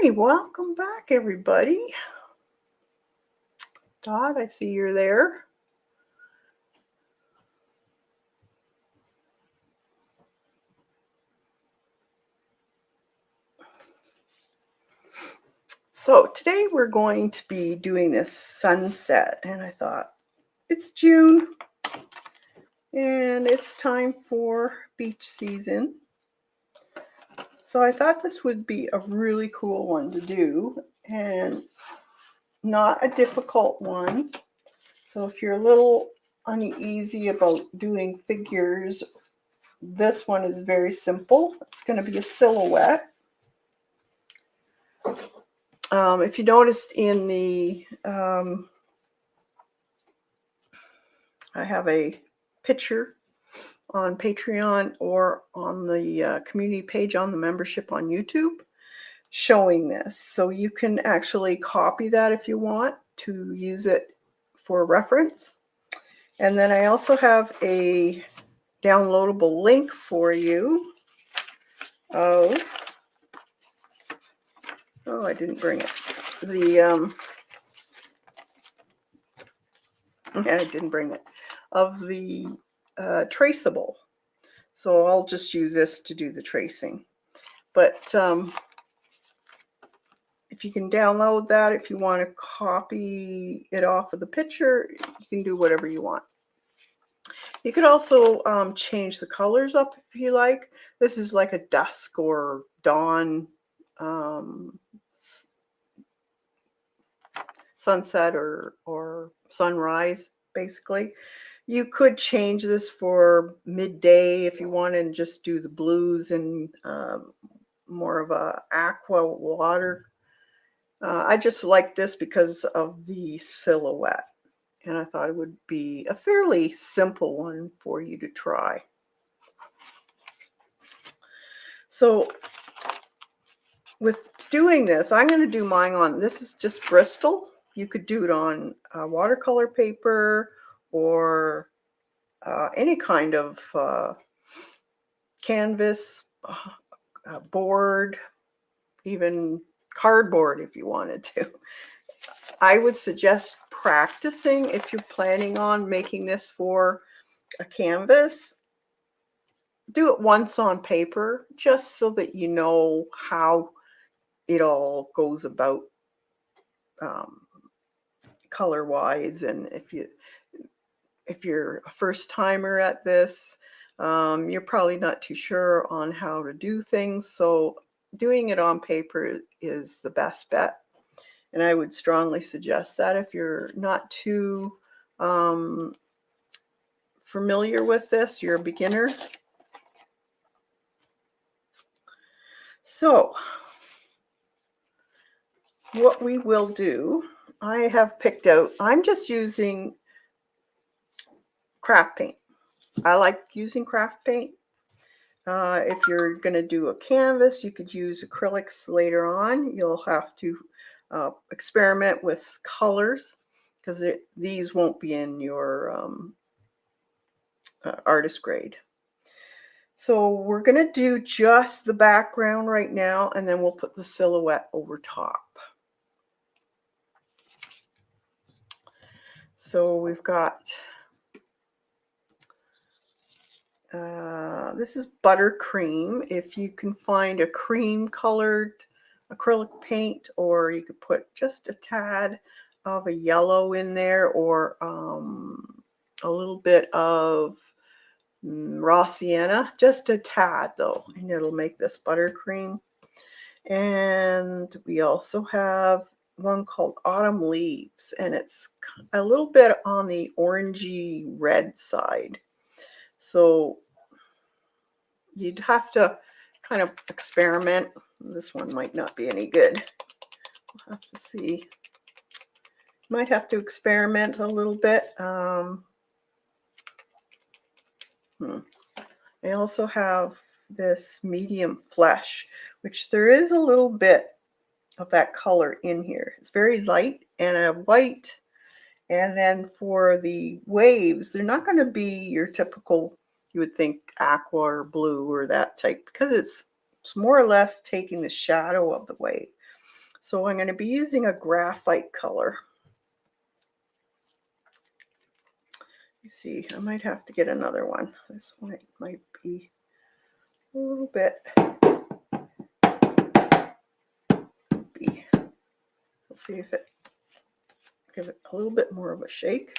Hi, welcome back, everybody. Dot, I see you're there. So today we're going to be doing this sunset, and I thought it's June and it's time for beach season. So I thought this would be a really cool one to do and not a difficult one. So if you're a little uneasy about doing figures, this one is very simple. It's going to be a silhouette. If you noticed in the, I have a picture on Patreon or on the community page on the membership on YouTube showing this. So you can actually copy that if you want to use it for reference. And then I also have a downloadable link for you of, oh, I didn't bring it. I didn't bring it, of the traceable. So I'll just use this to do the tracing. But if you can download that, if you want to copy it off of the picture, you can do whatever you want. You could also change the colors up if you like. This is like a dusk or dawn sunset or sunrise, basically. You could change this for midday if you want and just do the blues and more of a aqua water. I just like this because of the silhouette, and I thought it would be a fairly simple one for you to try. So with doing this, I'm going to do mine on, this is just Bristol. You could do it on watercolor paper or any kind of canvas, board, even cardboard if you wanted to. I would suggest practicing if you're planning on making this for a canvas. Do it once on paper just so that you know how it all goes about color wise, and if you're a first timer at this, you're probably not too sure on how to do things, so doing it on paper is the best bet. And I would strongly suggest that if you're not too familiar with this, you're a beginner. So what we will do, I have picked out, I'm just using craft paint. I like using craft paint. If you're going to do a canvas, you could use acrylics later on. You'll have to experiment with colors because these won't be in your artist grade. So we're going to do just the background right now, and then we'll put the silhouette over top. So we've got, this is buttercream. If you can find a cream colored acrylic paint, or you could put just a tad of a yellow in there, or a little bit of raw sienna, just a tad though, and it'll make this buttercream. And we also have one called Autumn Leaves, and it's a little bit on the orangey red side. So you'd have to kind of experiment. This one might not be any good. We'll have to see. Might have to experiment a little bit. I also have this medium flesh, which there is a little bit of that color in here. It's very light and a white. And then for the waves, they're not going to be your typical, you would think, aqua or blue or that type, because it's more or less taking the shadow of the wave. So I'm going to be using a graphite color. You see, I might have to get another one. This one might be a little bit. We'll see if it give it a little bit more of a shake.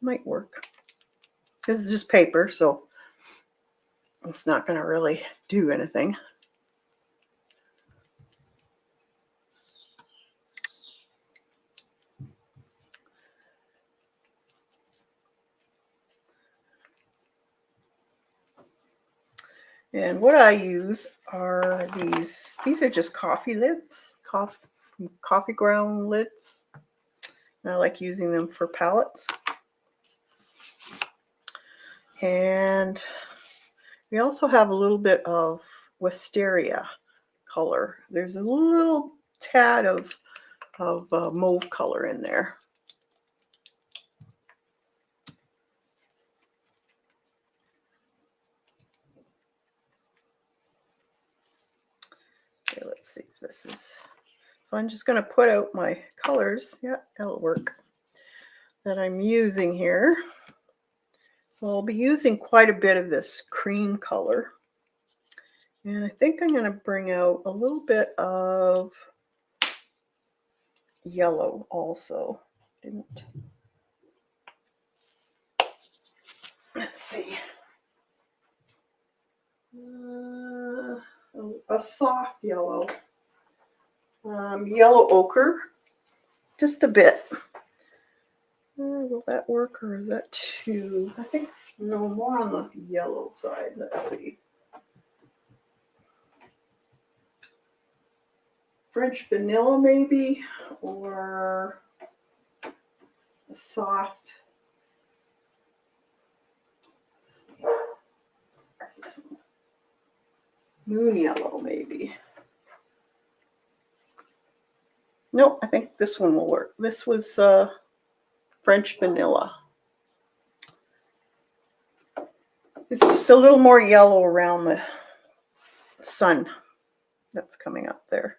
Might work. This is just paper, so it's not going to really do anything. And what I use are these. These are just coffee lids, coffee ground lids. And I like using them for palettes. And we also have a little bit of wisteria color. There's a little tad of mauve color in there. Okay, let's see if this is. So I'm just going to put out my colors. Yeah, that'll work. That I'm using here. So I'll be using quite a bit of this cream color. And I think I'm going to bring out a little bit of yellow also. Let's see. A soft yellow. Yellow ochre. Just a bit. Will that work, or is that too? I think no, more on the yellow side. Let's see. French vanilla maybe, or a soft. Moon yellow maybe. Nope, I think this one will work. This was French vanilla. It's just a little more yellow around the sun that's coming up there.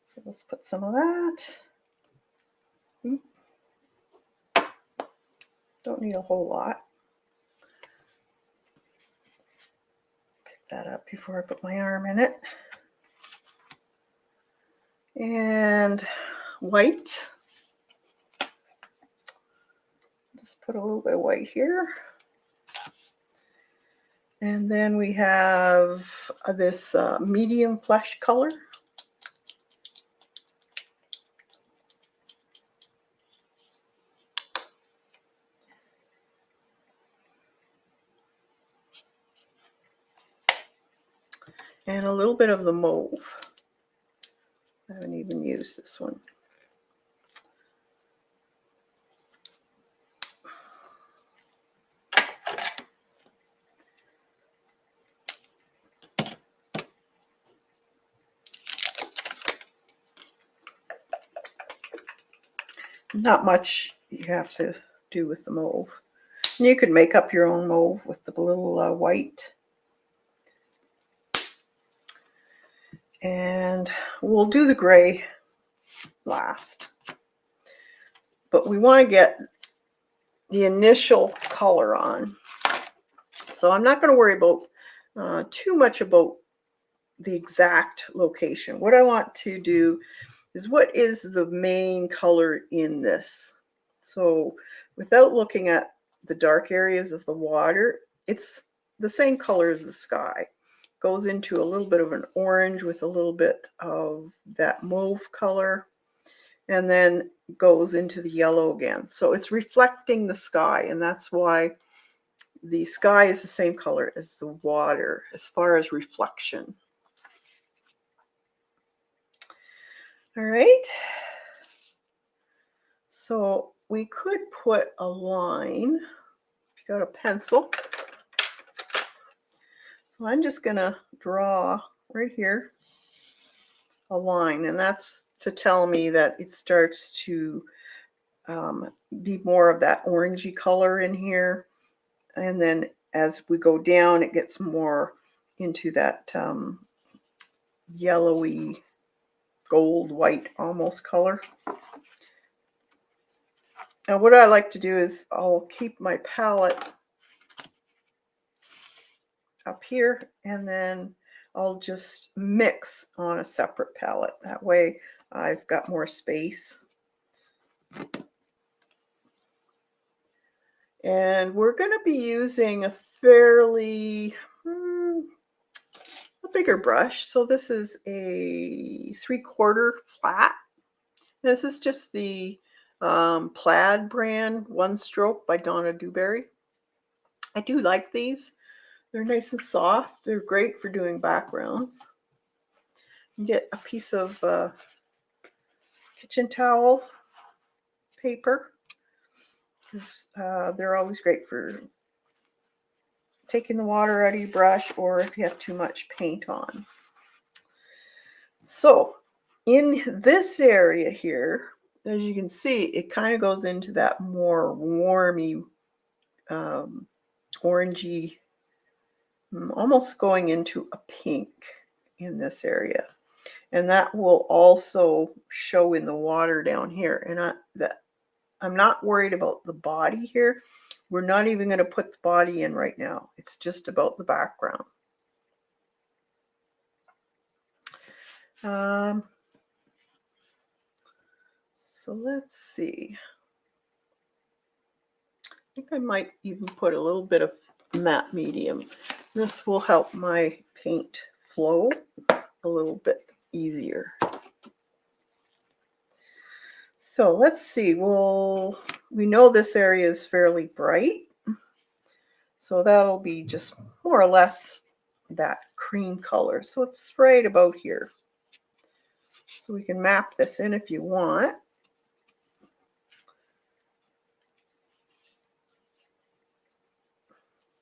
So let's put some of that. Don't need a whole lot. Pick that up before I put my arm in it. And white. Just put a little bit of white here. And then we have this medium flesh color. And a little bit of the mauve. I haven't even used this one. Not much you have to do with the mauve. And you could make up your own mauve with the little white. And we'll do the gray last. But we want to get the initial color on. So I'm not going to worry about too much about the exact location. What I want to do is what is the main color in this. So without looking at the dark areas of the water, it's the same color as the sky. Goes into a little bit of an orange with a little bit of that mauve color, and then goes into the yellow again. So it's reflecting the sky, and that's why the sky is the same color as the water as far as reflection. All right. So we could put a line, if you got a pencil. So I'm just going to draw right here a line, and that's to tell me that it starts to be more of that orangey color in here. And then as we go down, it gets more into that yellowy, gold, white almost color. Now what I like to do is I'll keep my palette up here, and then I'll just mix on a separate palette. That way I've got more space. And we're going to be using a fairly a bigger brush. So this is a 3/4 flat. This is just the Plaid brand One Stroke by Donna Dewberry. I do like these. They're nice and soft. They're great for doing backgrounds. You get a piece of kitchen towel paper, because they're always great for taking the water out of your brush, or if you have too much paint on. So in this area here, as you can see, it kind of goes into that more warmy, orangey, almost going into a pink in this area. And that will also show in the water down here. And I'm not worried about the body here. We're not even going to put the body in right now. It's just about the background. So let's see. I think I might even put a little bit of matte medium. This will help my paint flow a little bit easier. So let's see. We know this area is fairly bright. So that'll be just more or less that cream color. So it's right about here. So we can map this in if you want.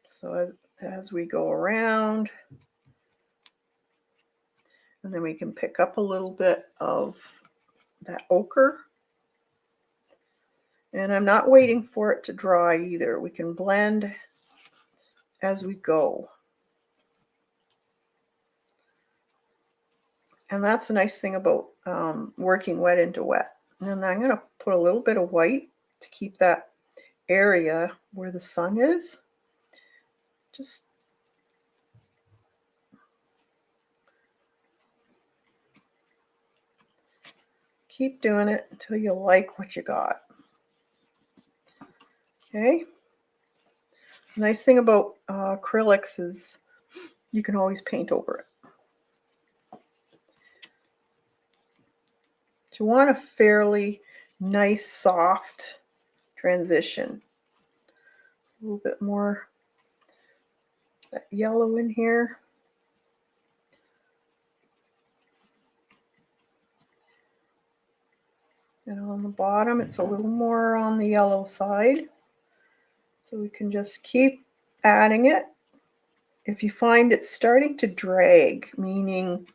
So as we go around, and then we can pick up a little bit of that ochre. And I'm not waiting for it to dry either. We can blend as we go. And that's the nice thing about working wet into wet. And I'm going to put a little bit of white to keep that area where the sun is. Just keep doing it until you like what you got. Okay. Nice thing about acrylics is you can always paint over it. So you want a fairly nice, soft transition. A little bit more that yellow in here. And on the bottom, it's a little more on the yellow side. So we can just keep adding it. If you find it's starting to drag, meaning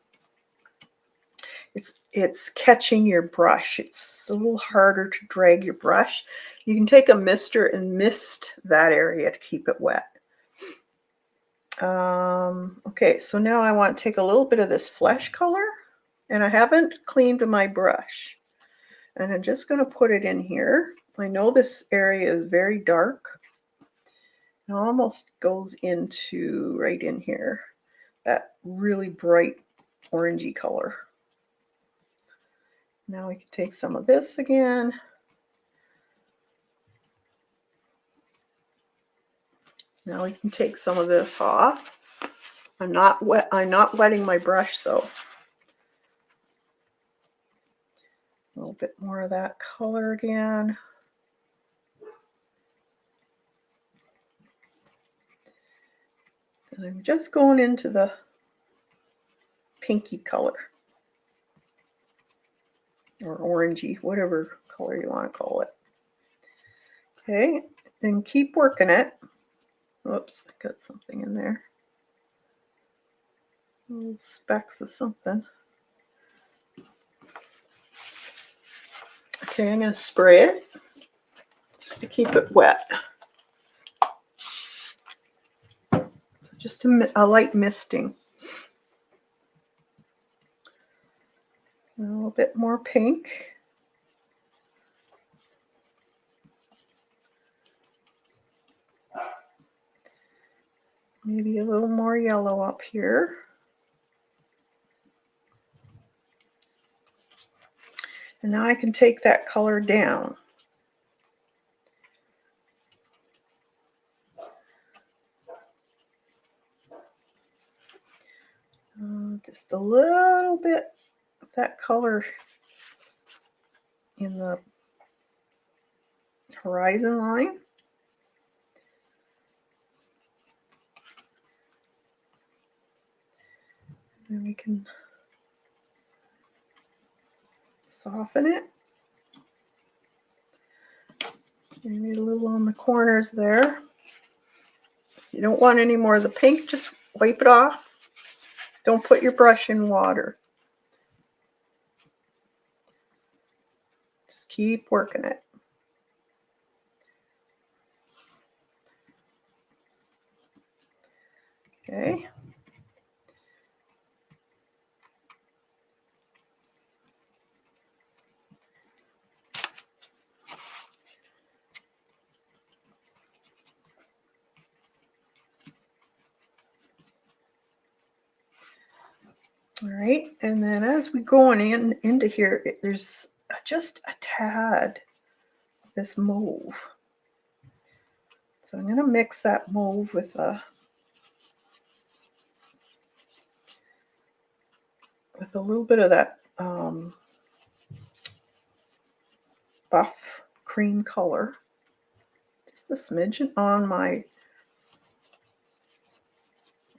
it's catching your brush, it's a little harder to drag your brush, you can take a mister and mist that area to keep it wet. Okay, so now I want to take a little bit of this flesh color, and I haven't cleaned my brush. And I'm just going to put it in here. I know this area is very dark. It almost goes into right in here, that really bright orangey color. Now we can take some of this again. Now we can take some of this off. I'm not wetting my brush though. A little bit more of that color again. And I'm just going into the pinky color, or orangey, whatever color you want to call it. Okay, and keep working it. Whoops, I got something in there. Little specks of something. Okay, I'm going to spray it just to keep it wet. So just a light misting. A little bit more pink. Maybe a little more yellow up here. And now I can take that color down. Just a little bit of that color in the horizon line. Then we can soften it. Maybe a little on the corners there. If you don't want any more of the pink, just wipe it off. Don't put your brush in water. Just keep working it. Okay. All right, and then as we go on into here, there's just a tad of this mauve. So I'm going to mix that mauve with a little bit of that buff cream color, just a smidgen on my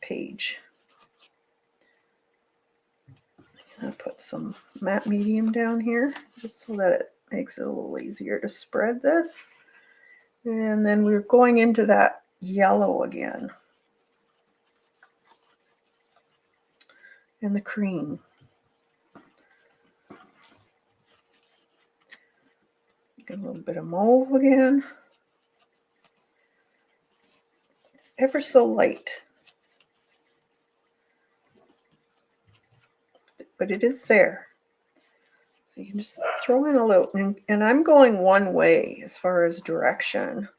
page. I'm going to put some matte medium down here just so that it makes it a little easier to spread this. And then we're going into that yellow again and the cream. Get a little bit of mauve again. Ever so light. But it is there. So you can just throw in a little, and I'm going one way as far as direction.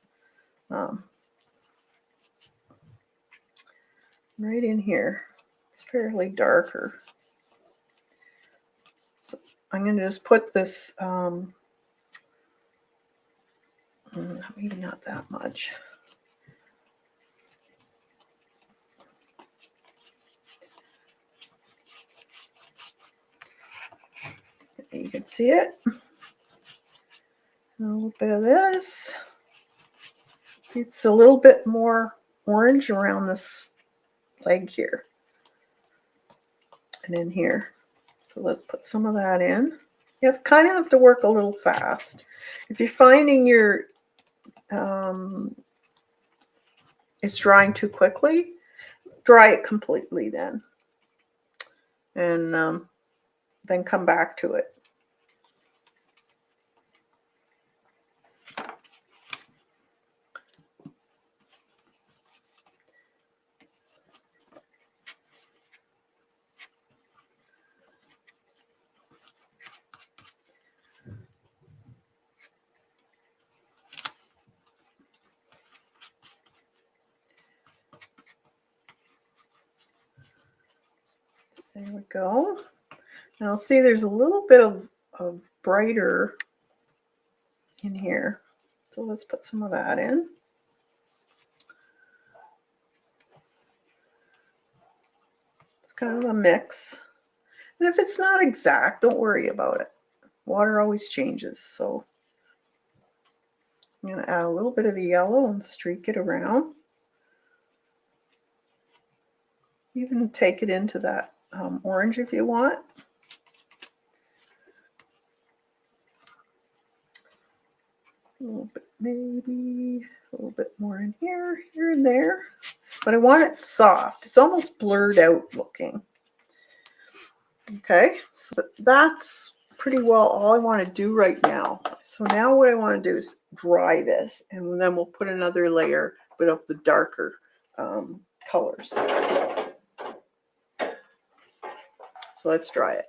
Right in here. It's fairly darker. So I'm going to just put this, maybe not that much. You can see it. A little bit of this. It's a little bit more orange around this leg here. And in here. So let's put some of that in. You kind of have to work a little fast. If you're finding it's drying too quickly, dry it completely then. And then come back to it. There we go. Now see, there's a little bit of brighter in here. So let's put some of that in. It's kind of a mix. And if it's not exact, don't worry about it. Water always changes. So I'm going to add a little bit of the yellow and streak it around. Even take it into that orange if you want. A little bit, maybe a little bit more in here and there. But I want it soft. It's almost blurred out looking. Okay, so that's pretty well all I want to do right now. So now what I want to do is dry this, and then we'll put another layer, but of the darker colors. So let's dry it.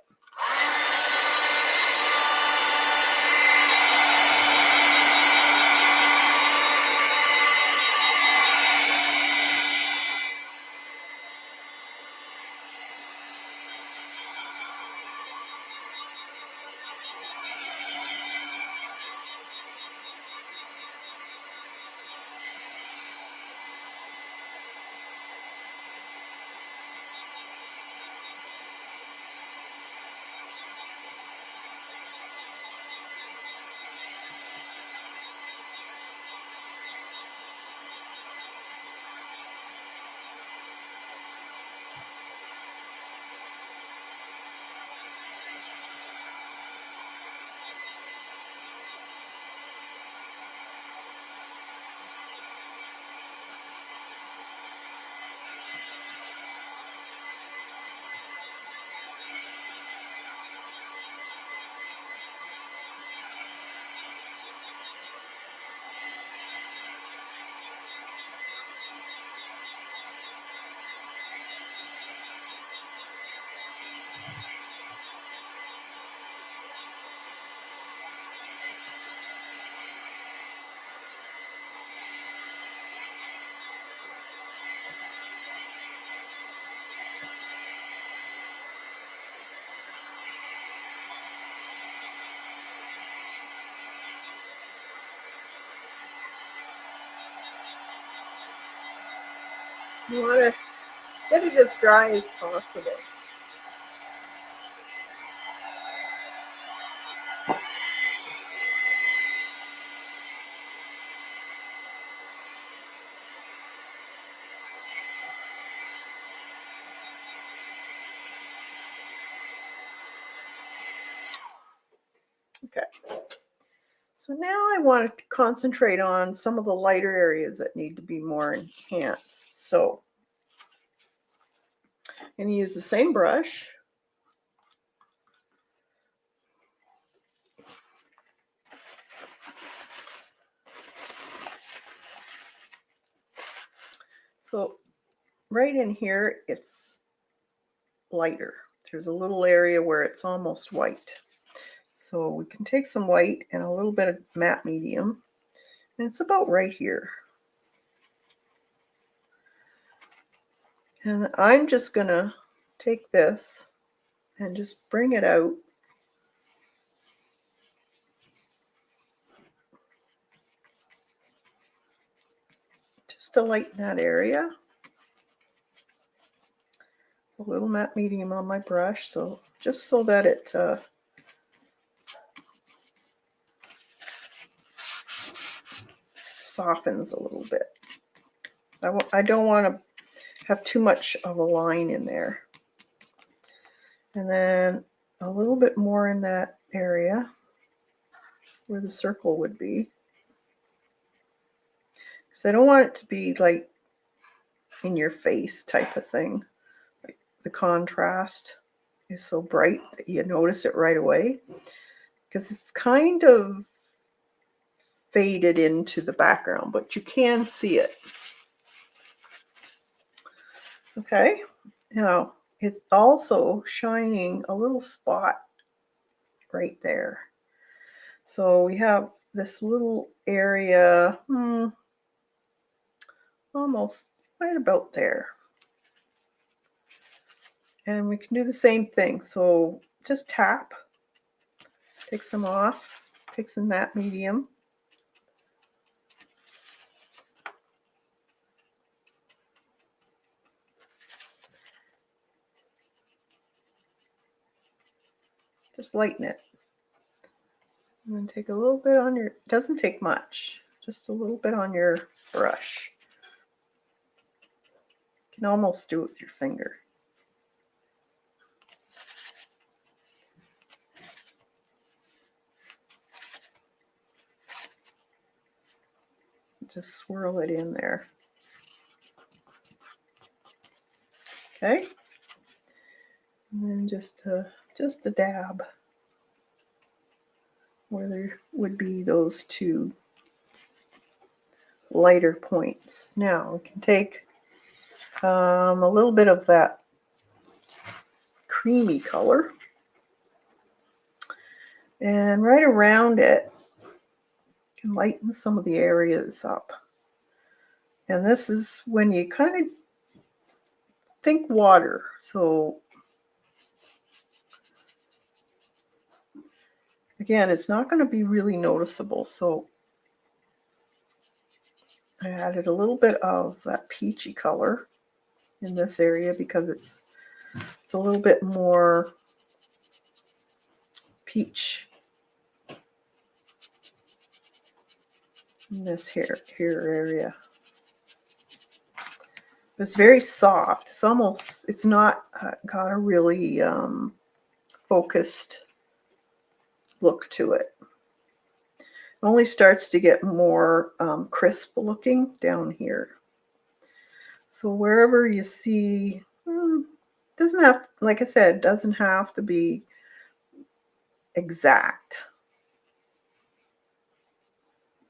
You want to get it as dry as possible. Okay. So now I want to concentrate on some of the lighter areas that need to be more enhanced. So I'm going to use the same brush. So right in here, it's lighter. There's a little area where it's almost white. So we can take some white and a little bit of matte medium, and it's about right here. And I'm just going to take this and just bring it out. Just to lighten that area. A little matte medium on my brush, so just so that it softens a little bit. I don't want to have too much of a line in there. And then a little bit more in that area where the circle would be. Because I don't want it to be like in your face type of thing. Like the contrast is so bright that you notice it right away. Because it's kind of faded into the background, but you can see it. Okay, now it's also shining a little spot right there. So we have this little area, almost right about there. And we can do the same thing. So just tap, take some off, take some matte medium. Just lighten it. And then take a little bit on your, doesn't take much, just a little bit on your brush. You can almost do it with your finger. Just swirl it in there. Okay. And then just a dab. where there would be those two lighter points. Now we can take a little bit of that creamy color, and right around it, you can lighten some of the areas up. And this is when you kind of think water. So again, it's not going to be really noticeable. So I added a little bit of that peachy color in this area because it's a little bit more peach in this here area. It's very soft. It's not got a really focused look to it. It only starts to get more crisp looking down here. So wherever you see, doesn't have, like I said, doesn't have to be exact.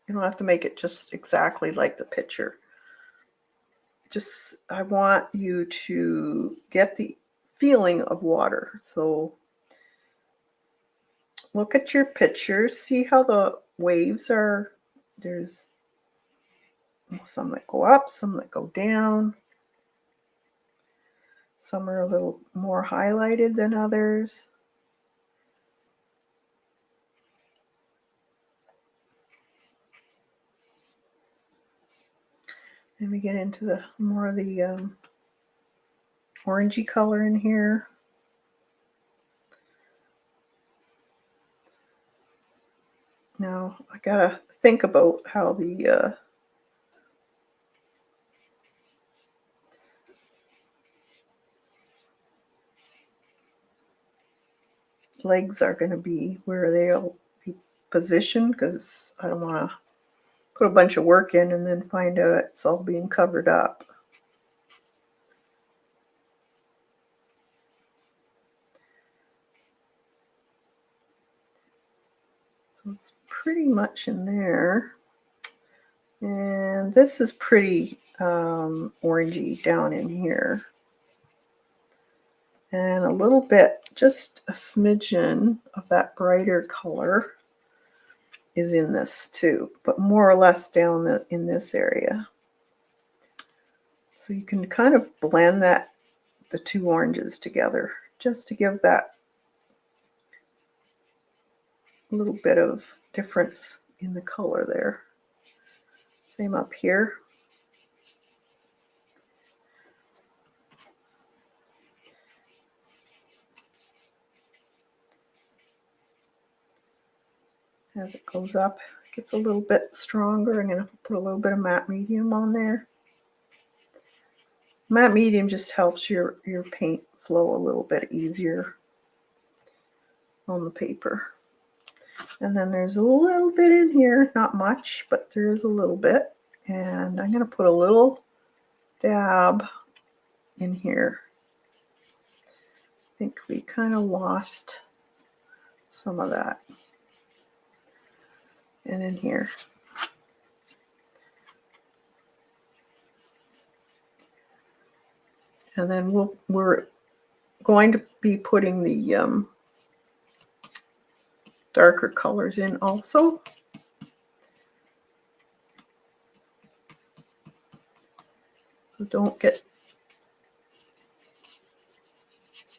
You don't have to make it just exactly like the picture. Just, I want you to get the feeling of water. So look at your pictures, see how the waves are. There's some that go up, some that go down. Some are a little more highlighted than others. Then we get into the more of the orangey color in here. Now I gotta think about how the legs are going to be, where they'll be positioned, because I don't want to put a bunch of work in and then find out it's all being covered up. So it's pretty much in there. And this is pretty orangey down in here. And a little bit, just a smidgen of that brighter color is in this too, but more or less down in this area. So you can kind of blend the two oranges together just to give that little bit of difference in the color there. Same up here. As it goes up, it gets a little bit stronger. I'm going to put a little bit of matte medium on there. Matte medium just helps your paint flow a little bit easier on the paper. And then there's a little bit in here, not much, but there is a little bit. And I'm going to put a little dab in here. I think we kind of lost some of that. And in here. And then we're going to be putting the darker colors in also. So don't get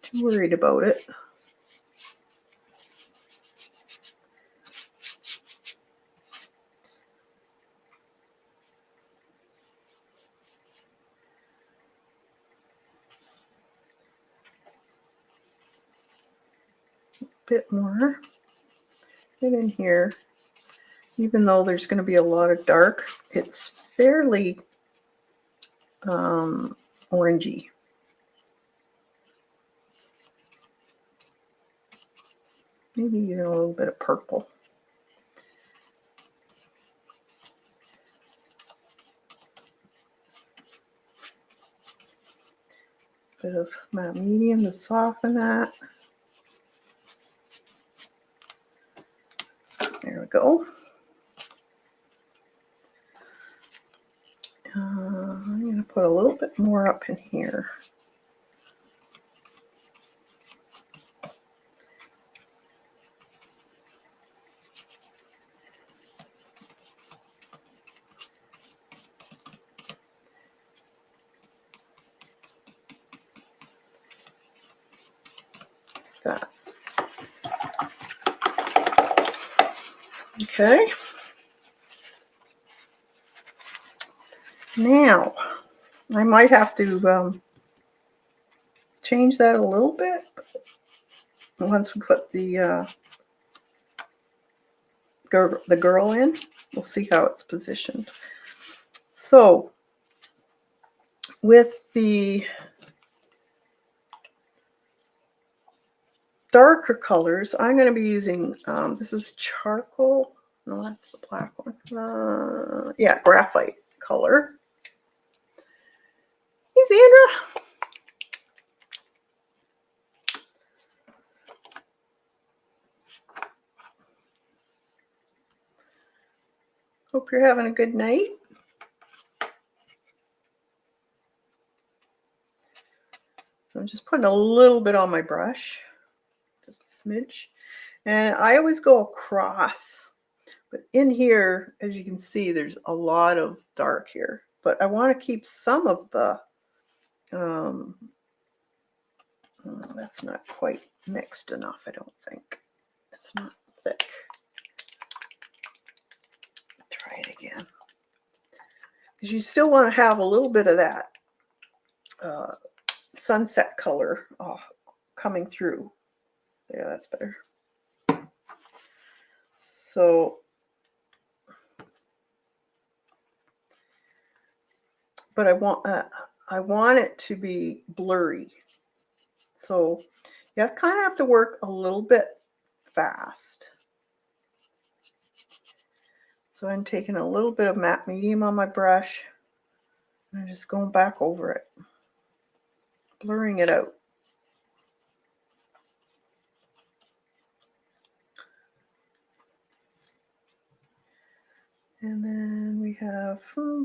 too worried about it. A bit more. Get in here. Even though there's going to be a lot of dark, it's fairly orangey. Maybe even a little bit of purple. Bit of matte medium to soften that. go. I'm going to put a little bit more up in here. That. Okay. Now, I might have to change that a little bit once we put the girl in. We'll see how it's positioned. So, with the darker colors, I'm going to be using, this is charcoal. No, that's the black one. Yeah, graphite color. Hey, Sandra. Hope you're having a good night. So I'm just putting a little bit on my brush, just a smidge. And I always go across, but in here, as you can see, there's a lot of dark here. But I want to keep some of the, that's not quite mixed enough, I don't think. It's not thick. Try it again. Because you still want to have a little bit of that sunset color coming through. Yeah, that's better. So, but I want it to be blurry. So you kind of have to work a little bit fast. So I'm taking a little bit of matte medium on my brush and I'm just going back over it, blurring it out. And then we have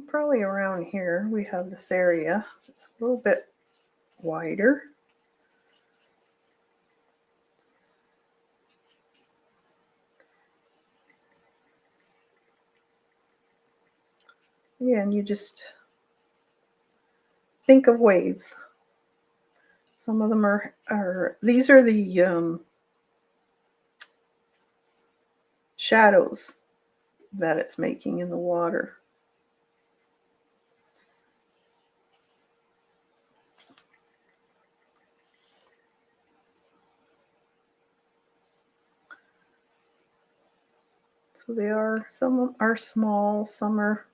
probably around here, we have this area. It's a little bit wider. Yeah, and you just think of waves. Some of them are these are the shadows that it's making in the water. So they are, some are small, some are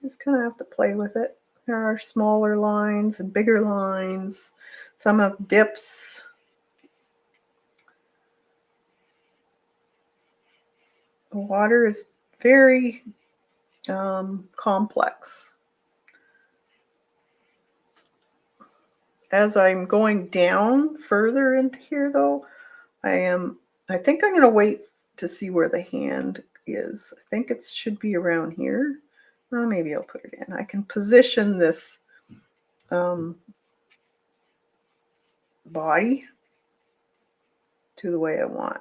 just kind of have to play with it. There are smaller lines and bigger lines. Some have dips. The water is very complex. As I'm going down further into here though, I think I'm going to wait to see where the hand is. I think it should be around here. Well, maybe I'll put it in. I can position this body to the way I want.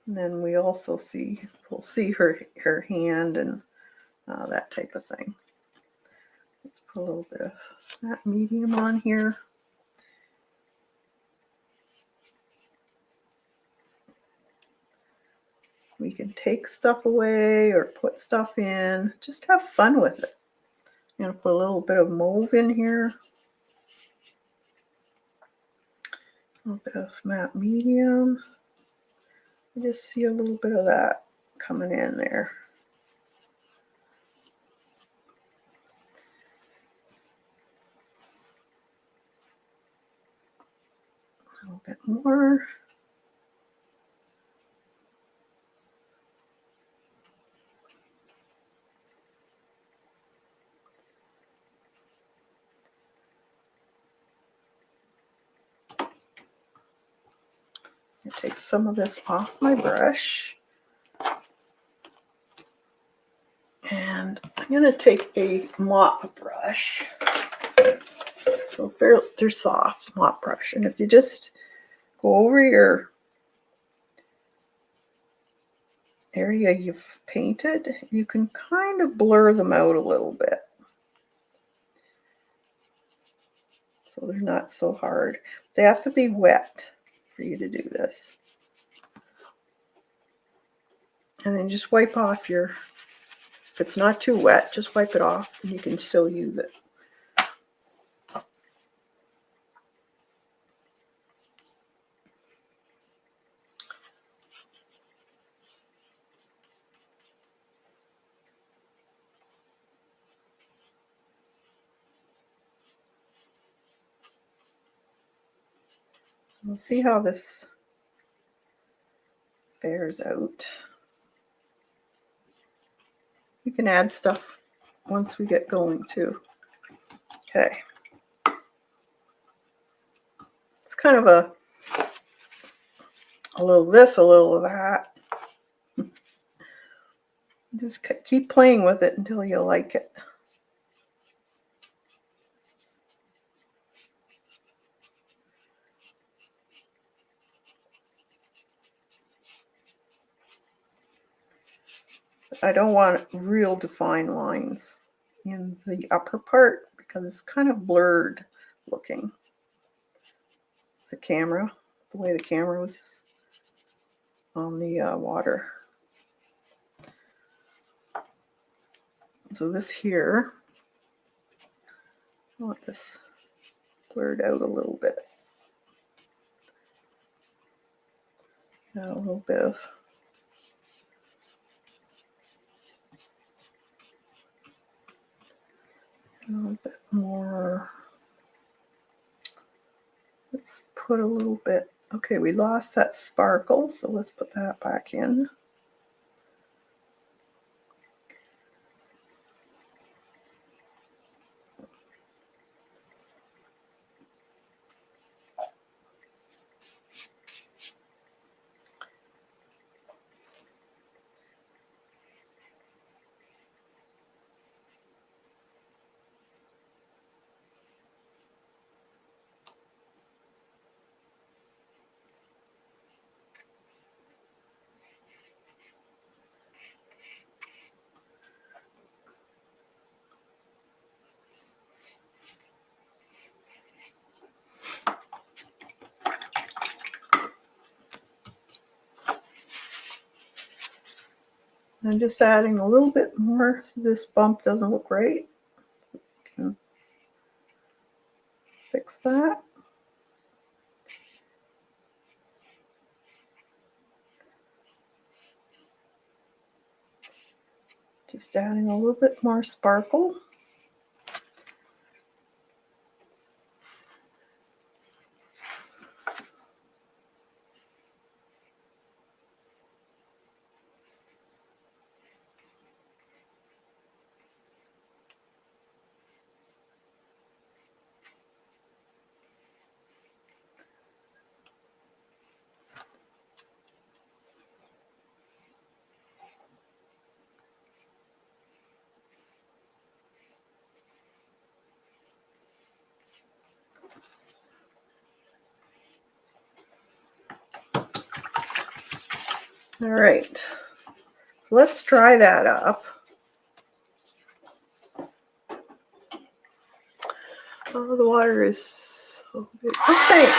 And then we also we'll see her hand and that type of thing. Let's put a little bit of that medium on here. We can take stuff away or put stuff in. Just have fun with it. I'm going to put a little bit of mauve in here. A little bit of matte medium. You just see a little bit of that coming in there. A little bit more. Take some of this off my brush. And I'm going to take a mop brush. So they're soft mop brush. And if you just go over your area you've painted, you can kind of blur them out a little bit. So they're not so hard. They have to be wet for you to do this. And then just wipe off your, if it's not too wet, just wipe it off and you can still use it. We'll see how this bears out. You can add stuff once we get going too. Okay. It's kind of a little this, a little of that. Just keep playing with it until you like it. I don't want real defined lines in the upper part because it's kind of blurred looking. It's the camera, the way the camera was on the water. So this here, I want this blurred out a little bit. Got a little bit of a little bit more. Let's put a little bit. Okay, we lost that sparkle, so let's put that back in. I'm just adding a little bit more so this bump doesn't look right. So we can fix that. Just adding a little bit more sparkle. All right, so let's dry that up. Oh, the water is so big. Okay.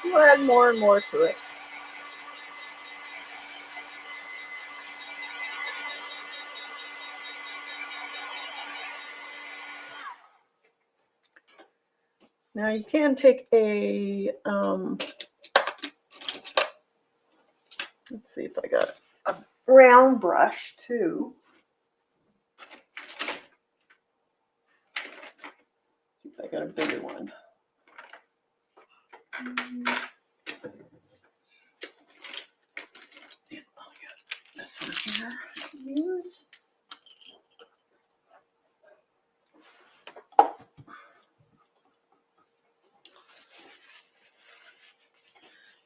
We'll add more and more to it. Now you can take a, let's see if I got a round brush too. See if I got a bigger one. here to use.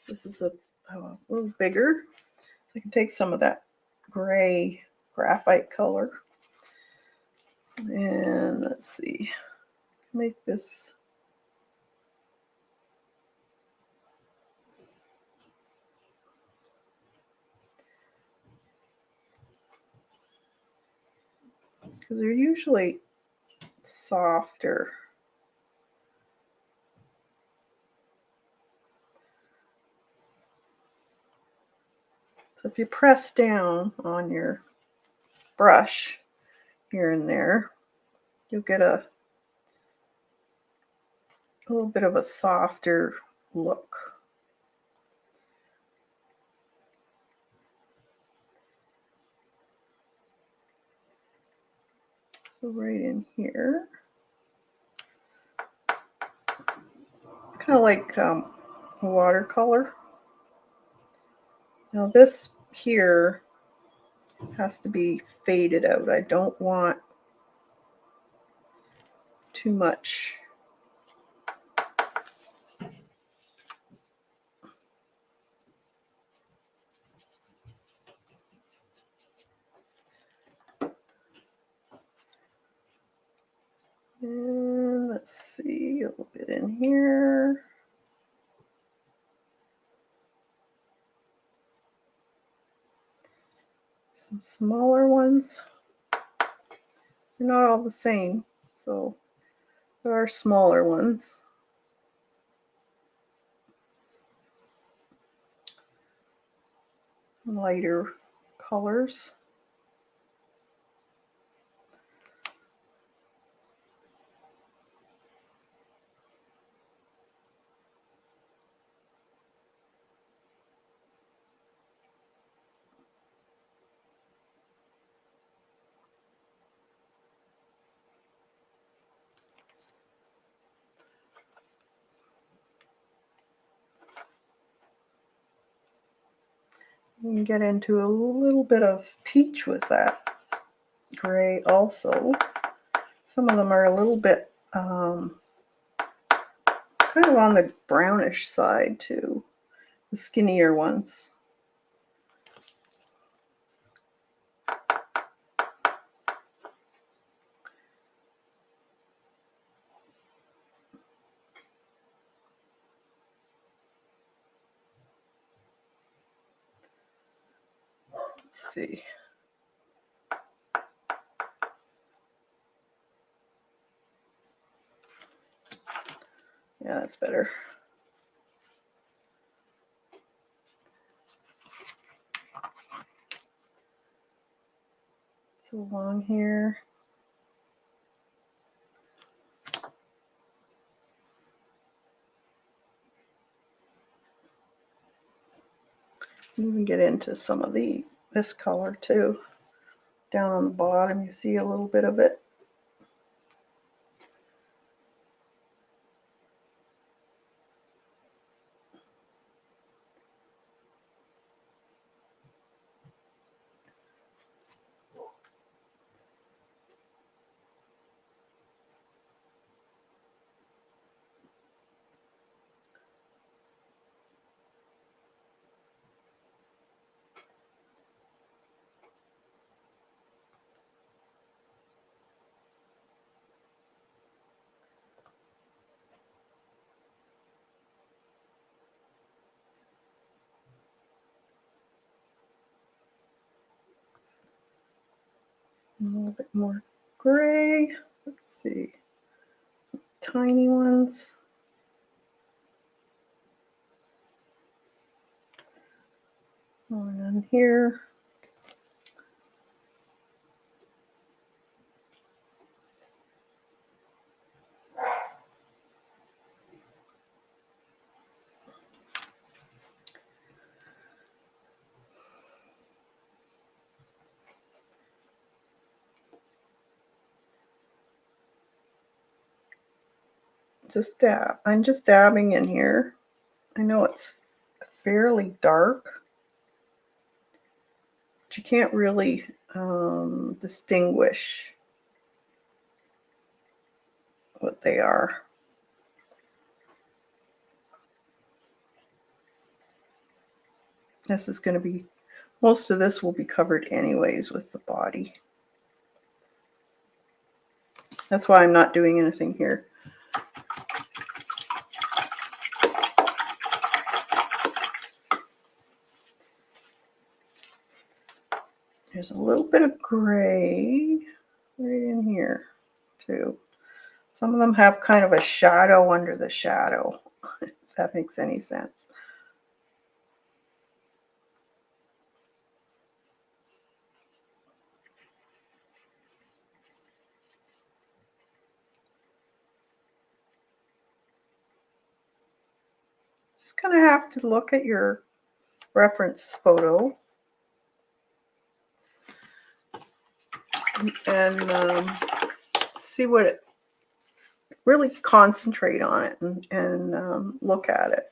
This is a little bigger. I can take some of that gray graphite color. And let's see, make this because they're usually softer. So if you press down on your brush here and there, you'll get a little bit of a softer look. So right in here, kind of like watercolor. Now this here has to be faded out. I don't want too much. And let's see, a little bit in here. Some smaller ones. They're not all the same, so there are smaller ones. Lighter colors. You can get into a little bit of peach with that gray also. Some of them are a little bit kind of on the brownish side too, the skinnier ones. Let's see. Yeah, that's better. So along here. You can get into some of this color too. Down on the bottom, you see a little bit of it. A little bit more gray. Let's see. Tiny ones. And then here. Just dab. I'm just dabbing in here. I know it's fairly dark. but you can't really distinguish what they are. This is going to be, most of this will be covered anyways with the body. That's why I'm not doing anything here. There's a little bit of gray right in here too. Some of them have kind of a shadow under the shadow, if that makes any sense. Just kind of have to look at your reference photo and see what it, really concentrate on it and look at it.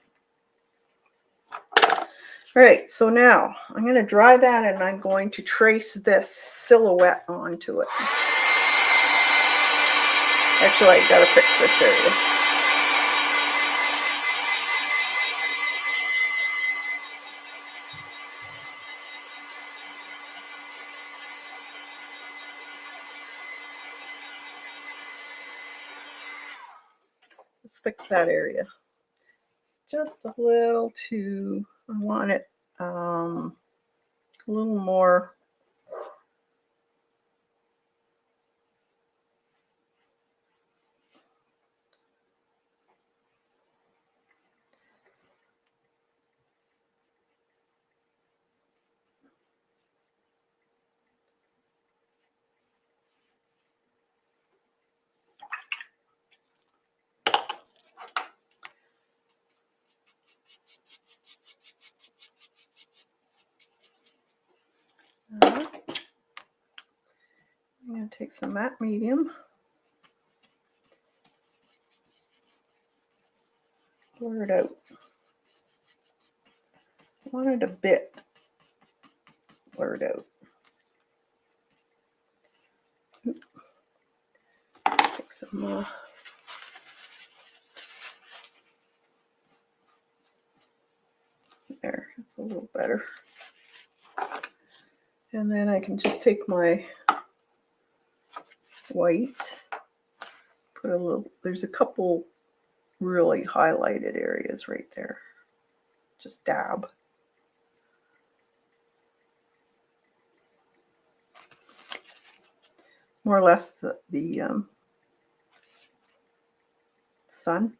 All right, so now I'm going to dry that and I'm going to trace this silhouette onto it. Actually, I got to fix this area. Let's fix that area. It's just a little too, I want it a little more. I'm going to take some matte medium, blur it out. I want it a bit blurred out. Take some more. There, that's a little better. And then I can just take my white, put a little, there's a couple really highlighted areas right there. Just dab. More or less the sun.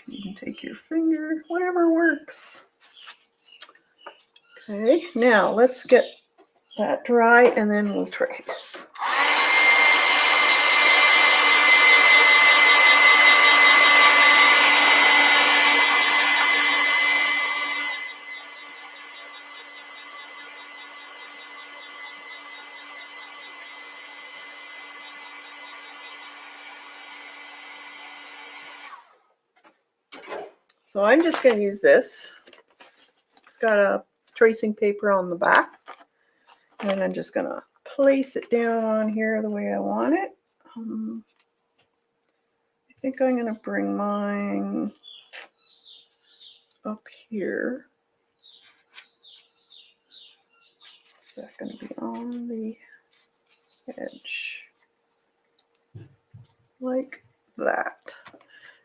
You can take your finger, whatever works. Okay, now let's get that dry and then we'll trace. So I'm just going to use this. It's got a tracing paper on the back. And I'm just going to place it down on here the way I want it. I think I'm going to bring mine up here. Is that going to be on the edge? Like that.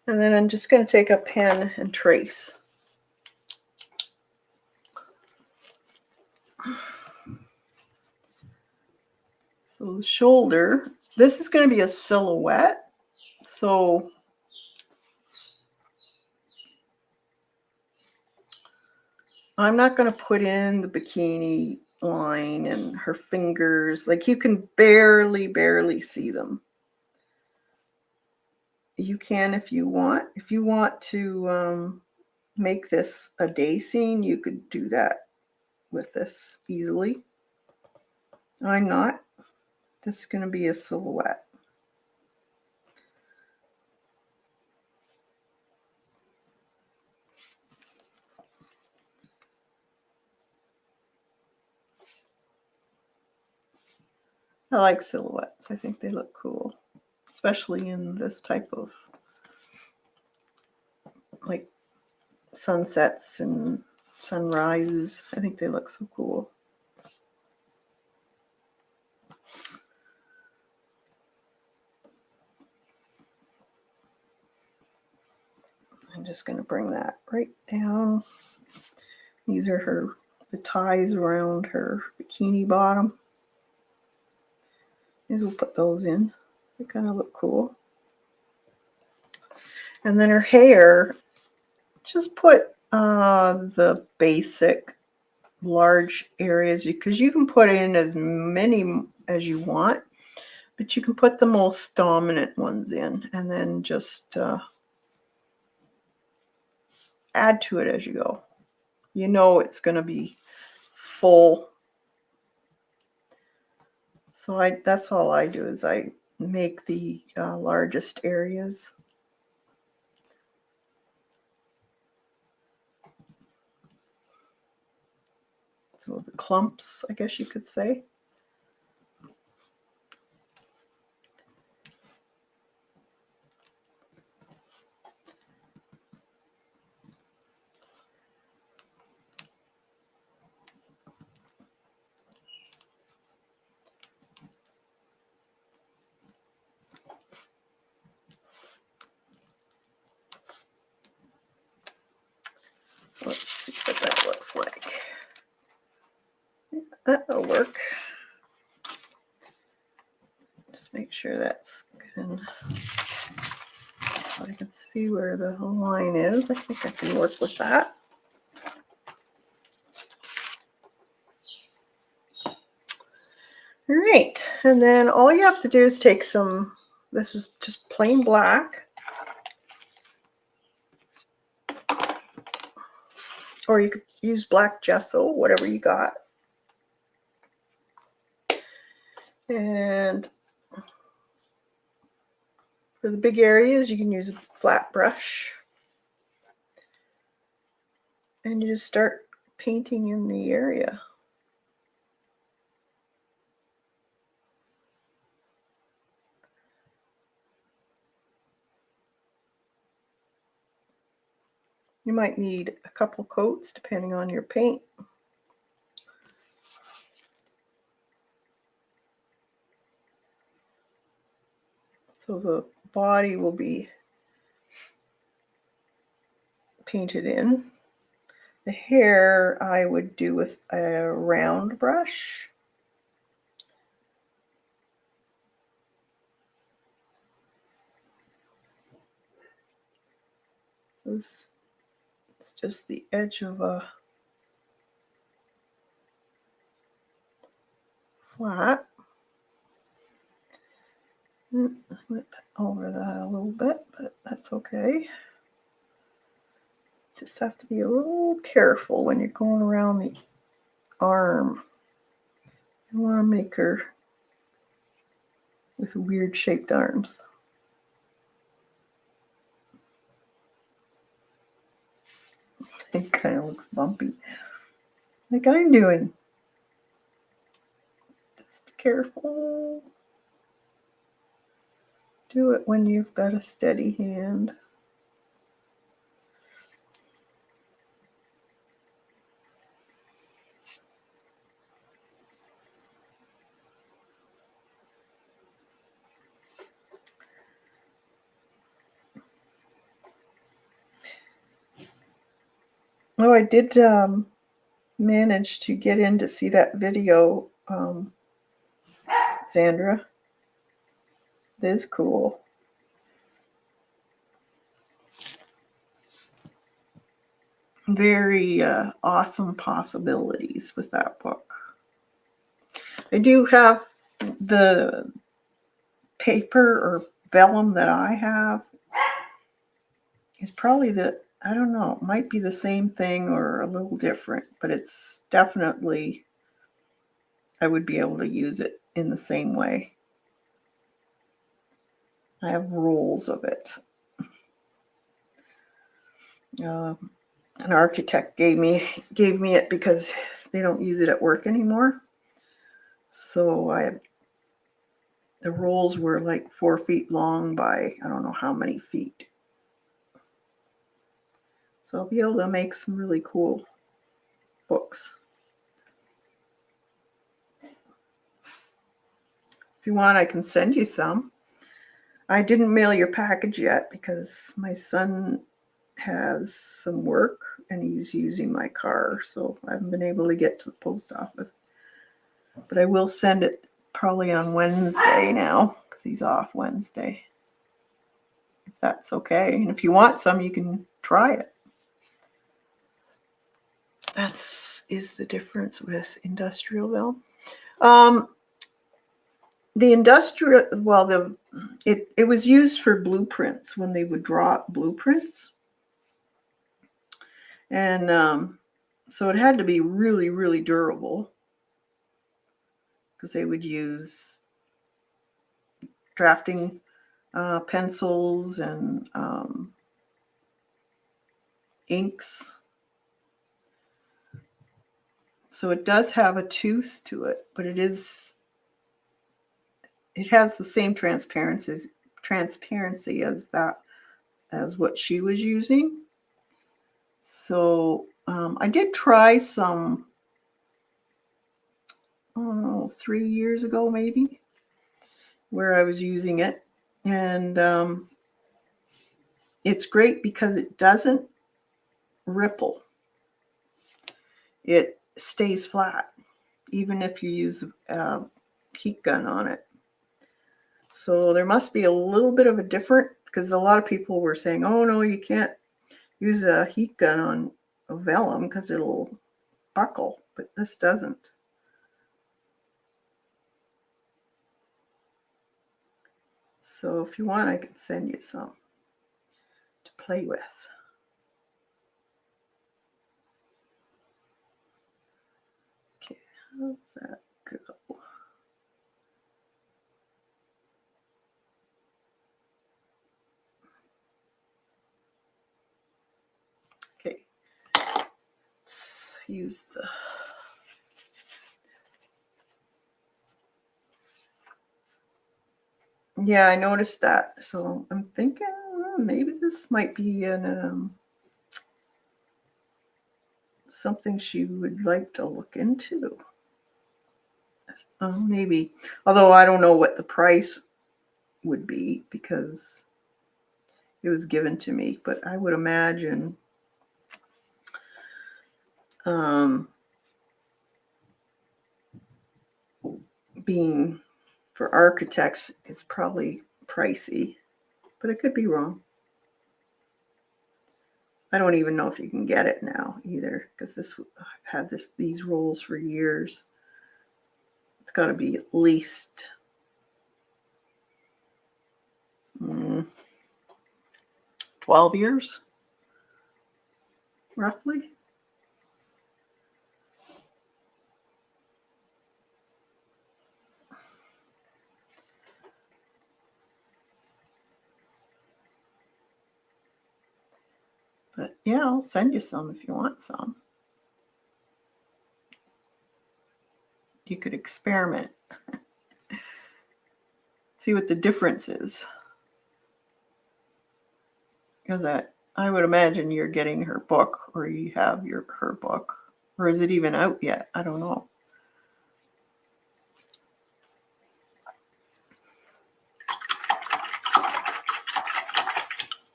And then I'm just going to take a pen and trace. So the shoulder, this is going to be a silhouette. So I'm not going to put in the bikini line and her fingers. Like you can barely see them. You can if you want. If you want to make this a day scene, you could do that with this easily. I'm not. This is going to be a silhouette. I like silhouettes. I think they look cool, especially in this type of like sunsets and sunrises. I think they look so cool. I'm just going to bring that right down. These are the ties around her bikini bottom. We'll put those in. They kind of look cool. And then her hair, just put the basic large areas, because you can put in as many as you want, but you can put the most dominant ones in and then just add to it as you go. You know it's going to be full. So that's all I do, is I make the largest areas. So the clumps, I guess you could say. Let's see what that looks like. That'll work. Just make sure that's good. So I can see where the line is. I think I can work with that. All right, and then all you have to do is take some, this is just plain black, or you could use black gesso, whatever you got. And for the big areas, you can use a flat brush. And you just start painting in the area. You might need a couple coats depending on your paint. So the body will be painted in. The hair I would do with a round brush. This is just the edge of a flat. Whip over that a little bit, but that's okay. Just have to be a little careful when you're going around the arm. You want to make her with weird shaped arms. It kind of looks bumpy, like I'm doing. Just be careful. Do it when you've got a steady hand. Oh, I did manage to get in to see that video, Sandra. It is cool. Very awesome possibilities with that book. I do have the paper or vellum that I have. It's probably I don't know, it might be the same thing or a little different, but it's definitely, I would be able to use it in the same way. I have rolls of it. An architect gave me it because they don't use it at work anymore. So I the rolls were like 4 feet long by I don't know how many feet. So I'll be able to make some really cool books. If you want, I can send you some. I didn't mail your package yet because my son has some work and he's using my car, so I haven't been able to get to the post office. But I will send it probably on Wednesday now because he's off Wednesday. If that's okay. And if you want some, you can try it. That is the difference with industrial vellum. The industrial, well, it was used for blueprints when they would draw blueprints. And so it had to be really, really durable because they would use drafting pencils and inks. So it does have a tooth to it, but it has the same transparency as what she was using. So I did try some, I don't know, 3 years ago maybe, where I was using it. And it's great because it doesn't ripple. It stays flat, even if you use a heat gun on it. So there must be a little bit of a different, because a lot of people were saying, oh no, you can't use a heat gun on a vellum because it'll buckle, but this doesn't. So if you want, I can send you some to play with. Okay, how's that go? Okay, let's use the yeah, I noticed that. So I'm thinking maybe this might be something she would like to look into. Maybe, although I don't know what the price would be because it was given to me, but I would imagine being for architects is probably pricey, but I could be wrong. I don't even know if you can get it now either because I've had these rolls for years. It's got to be at least 12 years, roughly. But yeah, I'll send you some if you want some. You could experiment. See what the difference is. Because I would imagine you're getting her book or you have her book. Or is it even out yet? I don't know.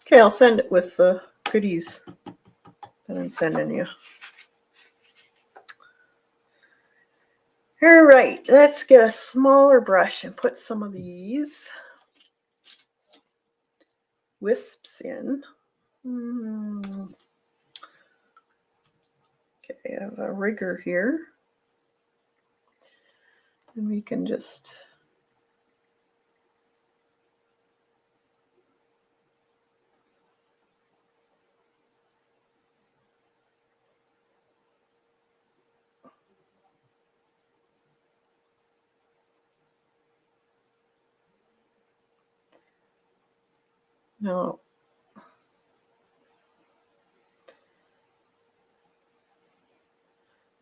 Okay, I'll send it with the goodies that I'm sending you. All right, let's get a smaller brush and put some of these wisps in. Okay, I have a rigger here. And we can just now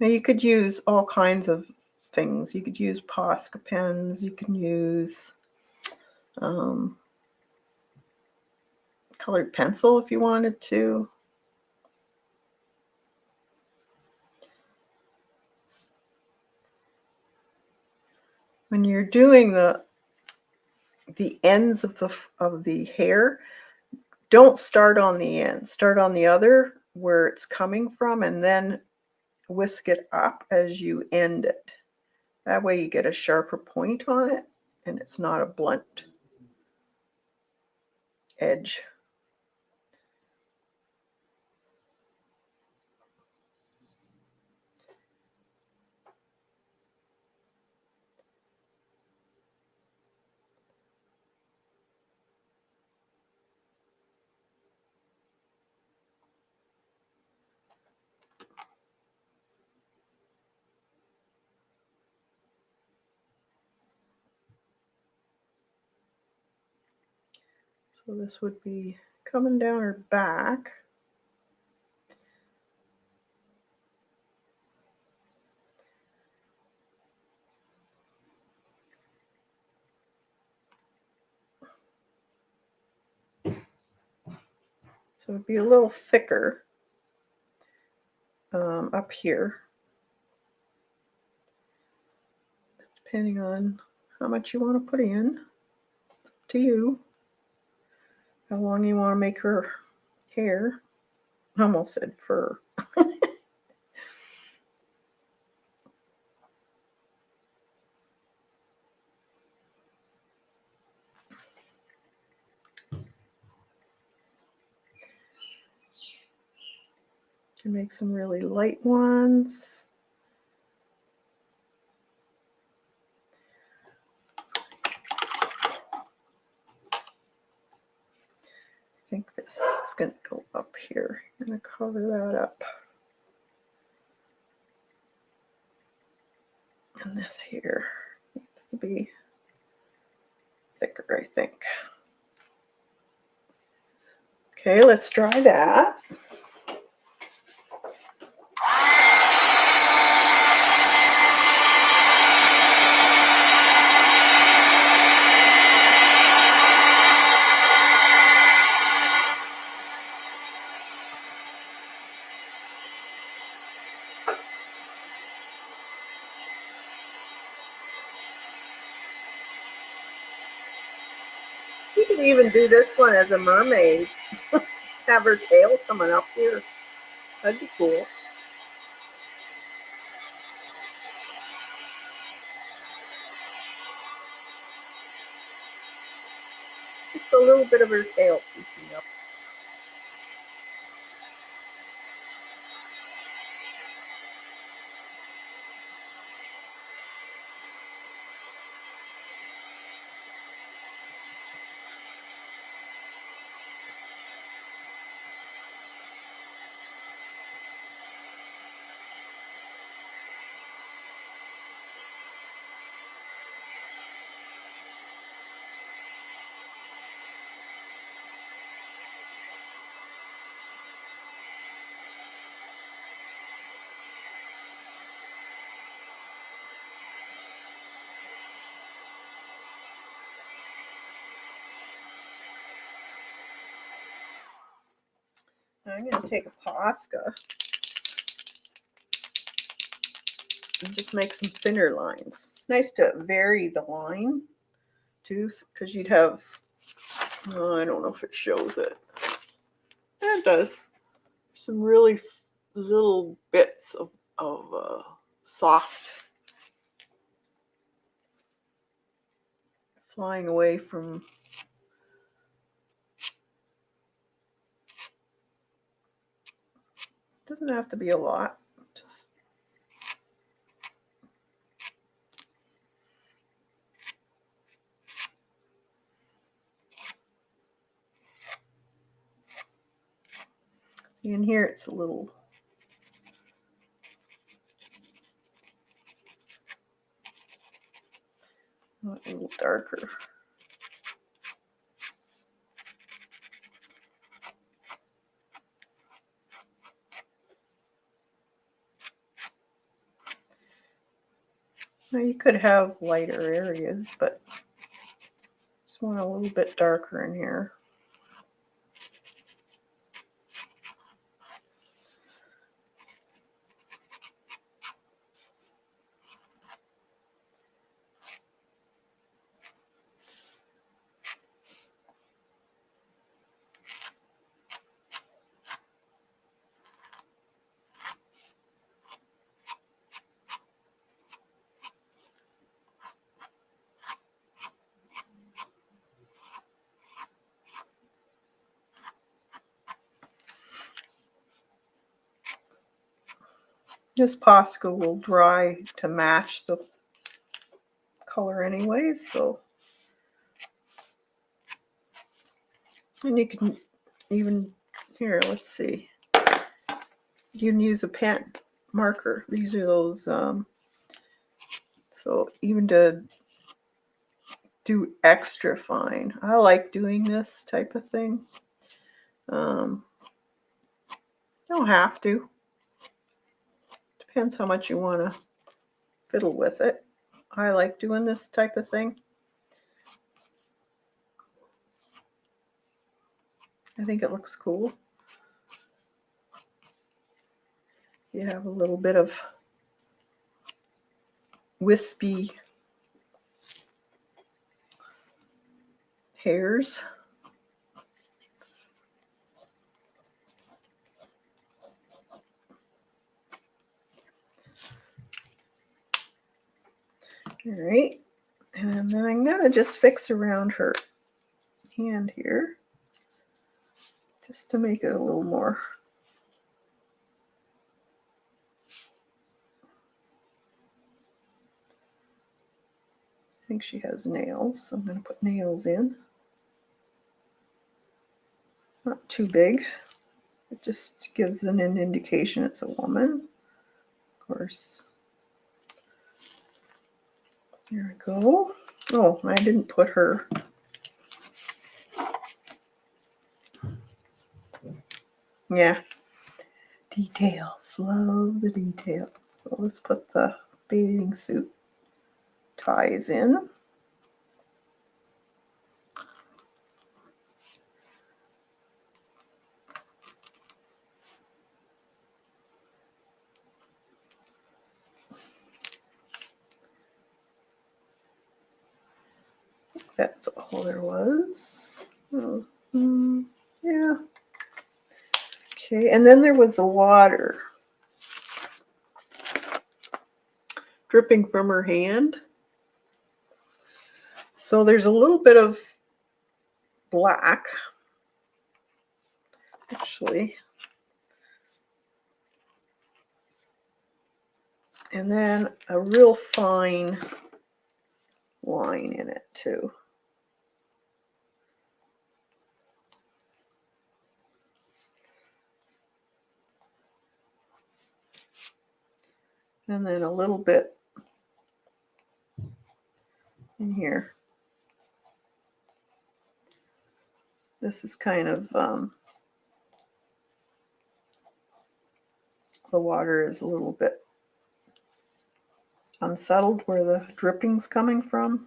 you could use all kinds of things. You could use Posca pens. You can use um, colored pencil if you wanted to. When you're doing the ends of the hair, don't start on the end. Start on the other where it's coming from, and then whisk it up as you end it. That way you get a sharper point on it, and it's not a blunt edge. So this would be coming down her back. So it'd be a little thicker up here, depending on how much you want to put in. It's up to you. How long you want to make her hair. I almost said fur. You can make some really light ones. I think this is going to go up here. I'm going to cover that up. And this here needs to be thicker, I think. Okay, let's dry that. You could even do this one as a mermaid. Have her tail coming up here. That'd be cool. Just a little bit of her tail peeking up. I'm going to take a Posca and just make some thinner lines. It's nice to vary the line too, because you'd have, oh, I don't know if it shows it. Yeah, it does. Some really little bits of soft flying away from. Doesn't have to be a lot. Just in here, it's a little darker. Now you could have lighter areas, but just want a little bit darker in here. This Posca will dry to match the color anyways, so. And you can even, here, let's see. You can use a pen marker. These are those, so even to do extra fine. I like doing this type of thing. You don't have to. Depends how much you want to fiddle with it. I like doing this type of thing. I think it looks cool. You have a little bit of wispy hairs. All right, and then I'm gonna just fix around her hand here, just to make it a little more. I think she has nails, so I'm gonna put nails in. Not too big. It just gives an indication it's a woman. Of course. There we go. Oh, I didn't put her. Yeah. Details. Love the details. So let's put the bathing suit ties in. That's all there was. Yeah. Okay, and then there was the water dripping from her hand. So there's a little bit of black, actually. And then a real fine line in it too. And then a little bit in here. This is kind of, the water is a little bit unsettled where the dripping's coming from.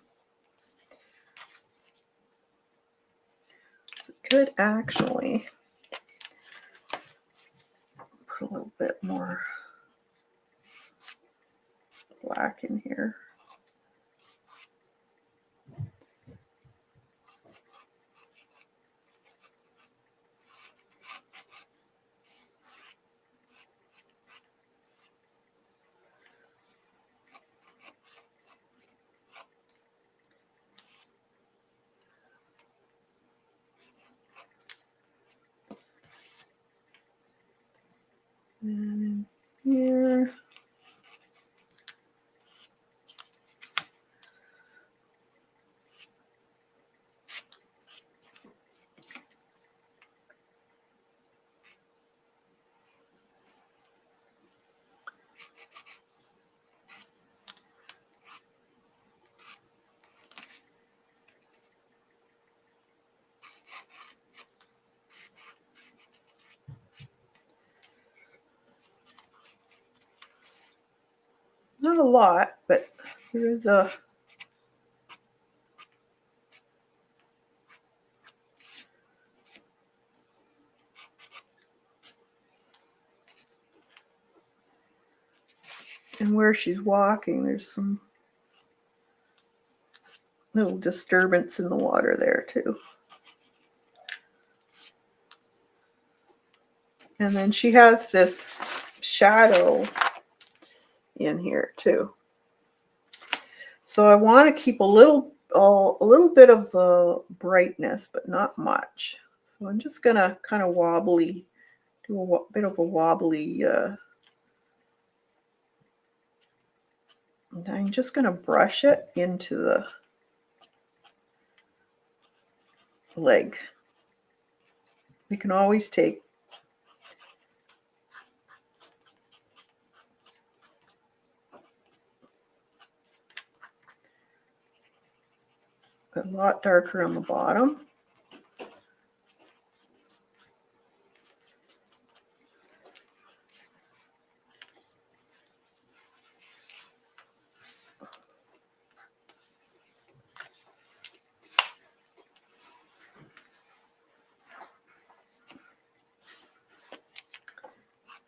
So it could actually put a little bit more black in here. And in here. Not a lot, but there is a And where she's walking, there's some little disturbance in the water there too. And then she has this shadow in here too. So I want to keep a little bit of the brightness, but not much. So I'm just gonna kind of wobbly, do a bit of a wobbly, and I'm just gonna brush it into the leg. We can always take a lot darker on the bottom.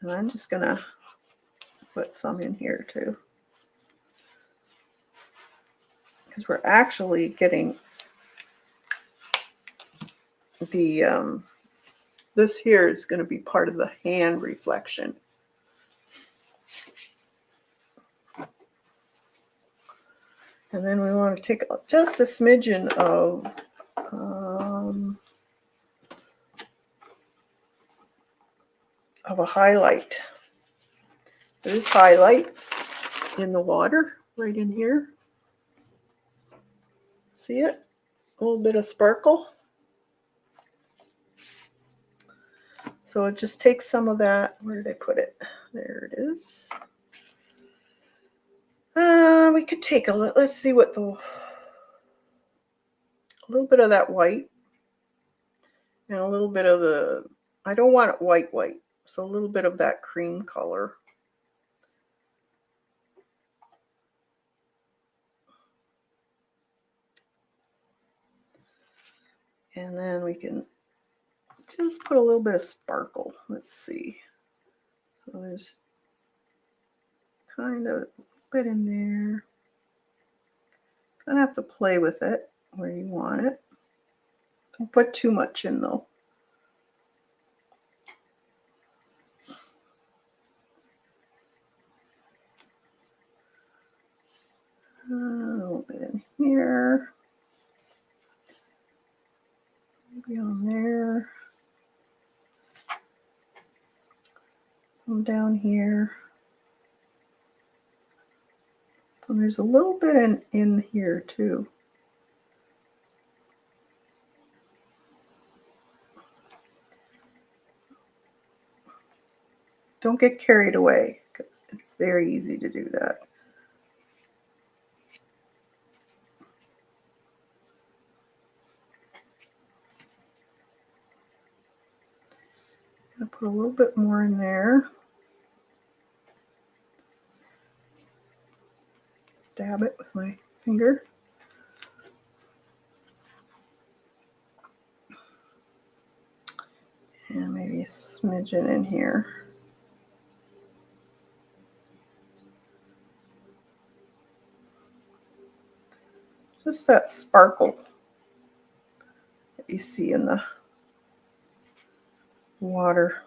And I'm just gonna put some in here too, because we're actually getting the this here is going to be part of the hand reflection. And then we want to take just a smidgen of a highlight. There's highlights in the water right in here. See it? A little bit of sparkle. So it just takes some of that. Where did I put it? There it is. We could take a little, let's see what a little bit of that white and a little bit of the, I don't want it white, so a little bit of that cream color. And then we can just put a little bit of sparkle. Let's see. So there's kind of a bit in there. Kind of have to play with it where you want it. Don't put too much in though. A little bit in here. Maybe on there. Some down here. And there's a little bit in here too. Don't get carried away because it's very easy to do that. I'm gonna put a little bit more in there. Dab it with my finger. And maybe a smidgen in here. Just that sparkle that you see in the water.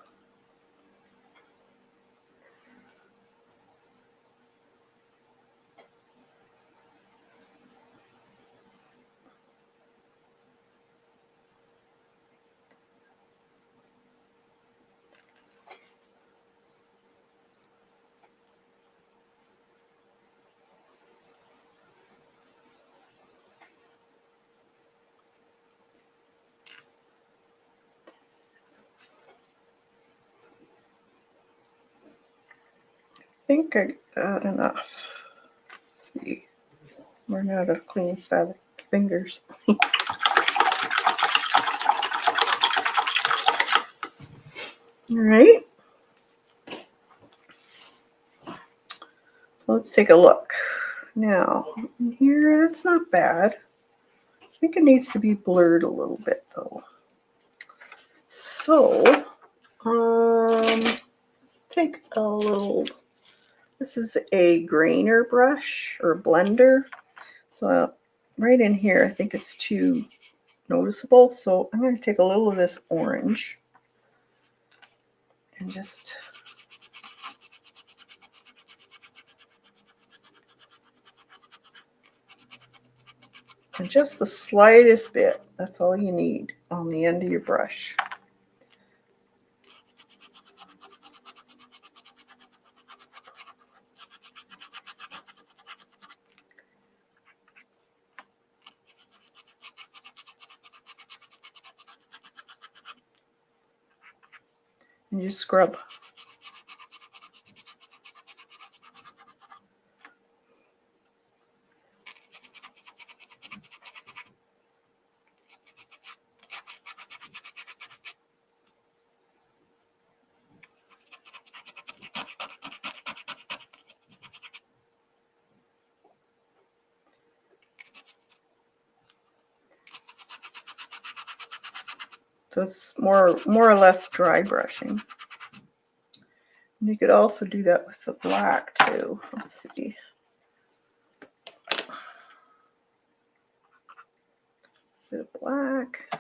I think I got enough. Let's see. Learn how to clean fingers. All right. So let's take a look. Now, in here, that's not bad. I think it needs to be blurred a little bit though. So, take a little, This is a grainer brush or blender. So right in here, I think it's too noticeable. So I'm going to take a little of this orange and just the slightest bit. That's all you need on the end of your brush. And you scrub. So it's more or less dry brushing. And you could also do that with the black too. Let's see. Bit of black.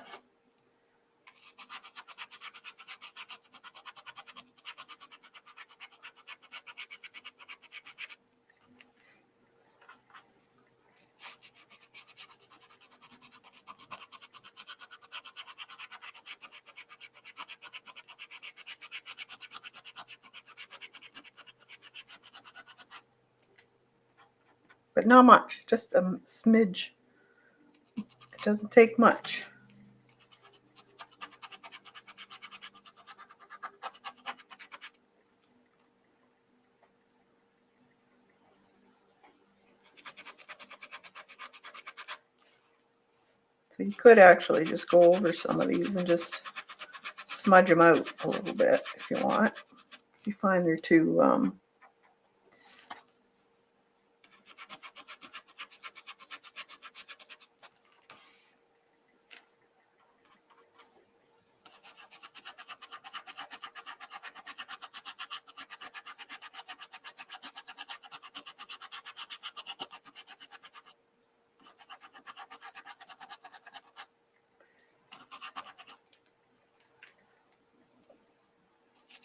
But not much, just a smidge. It doesn't take much. So you could actually just go over some of these and just smudge them out a little bit if you want. If you find they're too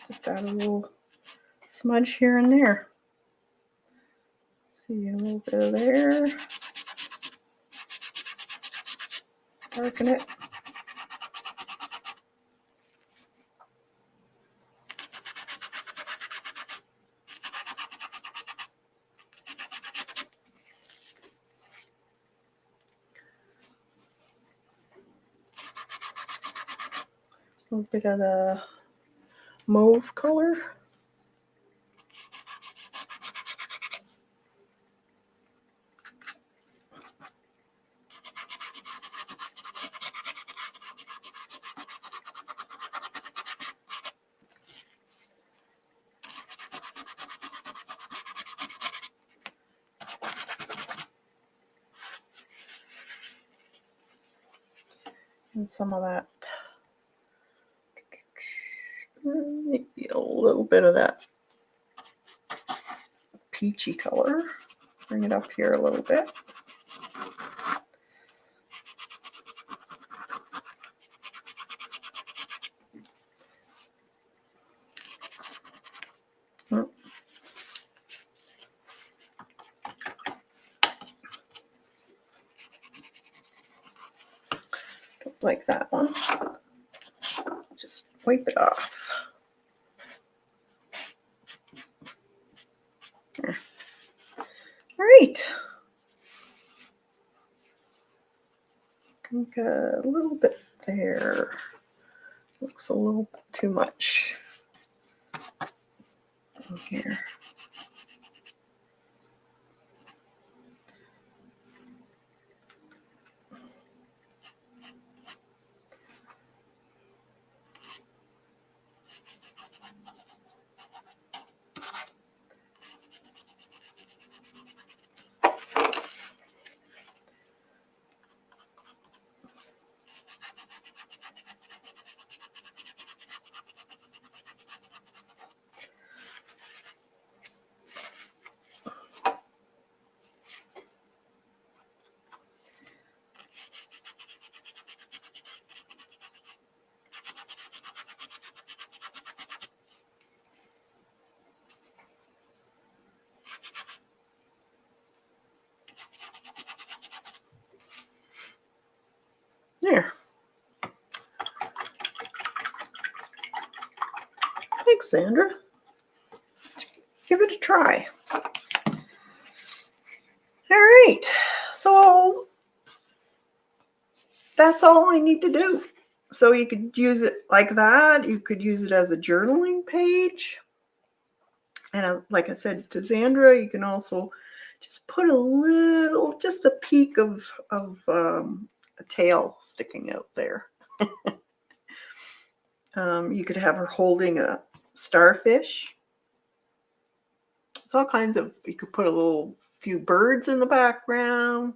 just add a little smudge here and there. See, a little bit of there. Darken it. A little bit of the mauve color. And some of that, maybe a little bit of that peachy color. Bring it up here a little bit. Don't like that one. Just wipe it off. There. All right. I think a little bit there. Looks a little bit too much in here. There. Thanks, Sandra. Give it a try. All right. So that's all I need to do. So you could use it like that. You could use it as a journaling page. And like I said to Sandra, you can also just put just a peak of a tail sticking out there. You could have her holding a starfish. It's all kinds of, you could put a few birds in the background.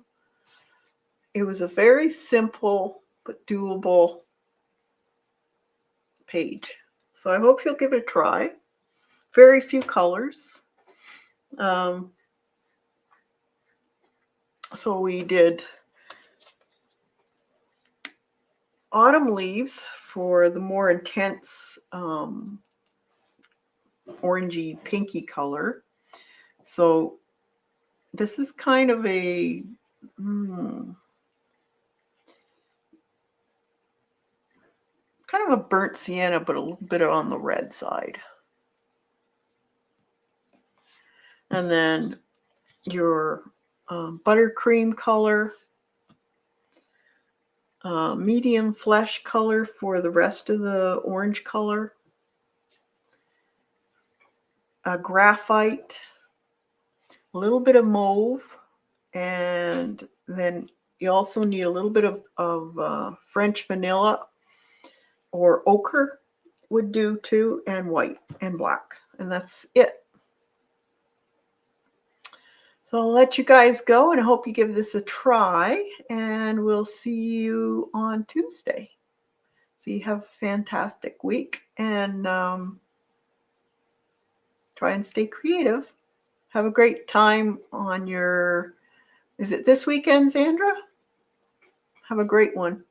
It was a very simple but doable page. So I hope you'll give it a try. Very few colors. So we did autumn leaves for the more intense orangey pinky color. So this is kind of a burnt sienna, but a little bit on the red side. And then your buttercream color, medium flesh color for the rest of the orange color, a graphite, a little bit of mauve, and then you also need a little bit of French vanilla or ochre would do too, and white and black, and that's it. So I'll let you guys go, and I hope you give this a try, and we'll see you on Tuesday. So you have a fantastic week, and try and stay creative. Have a great time on is it this weekend, Sandra? Have a great one.